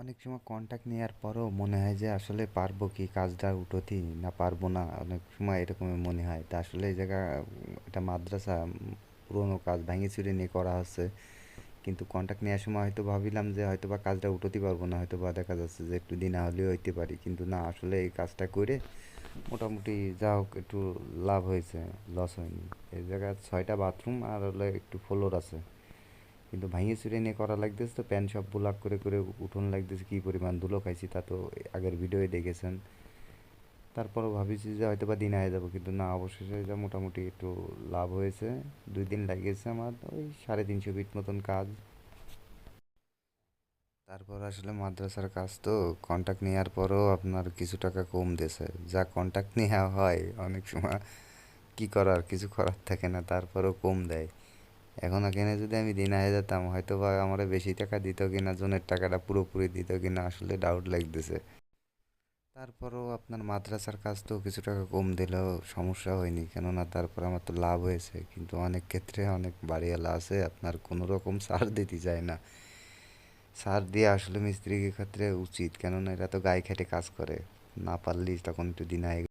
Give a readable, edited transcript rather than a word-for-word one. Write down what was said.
অনেক সময় কন্ট্যাক্ট নেওয়ার পরও মনে হয় যে আসলে পারবো কি কাজটা উঠোতি না পারবো না, অনেক সময় এরকমই মনে হয়। তা আসলে এই জায়গা একটা মাদ্রাসা পুরোনো কাজ ভেঙে চুরে নিয়ে করা হচ্ছে, কিন্তু কন্ট্যাক্ট নেওয়ার সময় হয়তো ভাবিলাম যে হয়তো বা কাজটা উঠোতে পারবো না, হয়তো বা দেখা যাচ্ছে যে একটু দিন হলেও হইতে পারি, কিন্তু না, আসলে এই কাজটা করে মোটামুটি যা হোক একটু লাভ হয়েছে, লস হয়নি। এই জায়গায় 6টা বাথরুম আর হলে একটু ফ্লোর আছে, কিন্তু ভাঙিয়ে চুরে নিয়ে করা লাগতেছে, তো প্যান সব ব্লক করে করে উঠোন লাগতেছে, কি পরিমাণ ধুলো খাইছি তা তো আগের ভিডিওয়ে দেখেছেন। তারপরও ভাবিছি যে হয়তো বা দিন আয়ে যাবো, কিন্তু না, অবশেষে যা মোটামুটি একটু লাভ হয়েছে। 2 দিন লাগিয়েছে আমার, ওই 350 ফিট মতন কাজ। তারপর আসলে মাদ্রাসার কাজ তো কন্ট্যাক্ট নেওয়ার পরও আপনার কিছু টাকা কম দিয়েছে। যা কন্ট্যাক্ট নেওয়া হয় অনেক সময় কি করার, কিছু করার থাকে না, তারপরেও কম দেয়। এখন এখানে যদি আমি দিন আয়ে যেতাম হয়তো বা আমার বেশি টাকা দিত কিনা, জনের টাকাটা পুরোপুরি দিত কিনা, আসলে ডাউট লাগতেছে। তারপরও আপনার মাদ্রাসার কাজ তো কিছু টাকা কম দিলেও সমস্যা হয়নি, কেননা তারপর আমার তো লাভ হয়েছে। কিন্তু অনেক ক্ষেত্রে অনেক বাড়িওয়ালা আছে আপনার কোনো রকম ছাড় দিতে চায় না। ছাড় দিয়ে আসলে মিস্ত্রির ক্ষেত্রে উচিত, কেননা এরা তো গায়ে খেটে কাজ করে, না পারলেই তখন একটু দিন আয়ে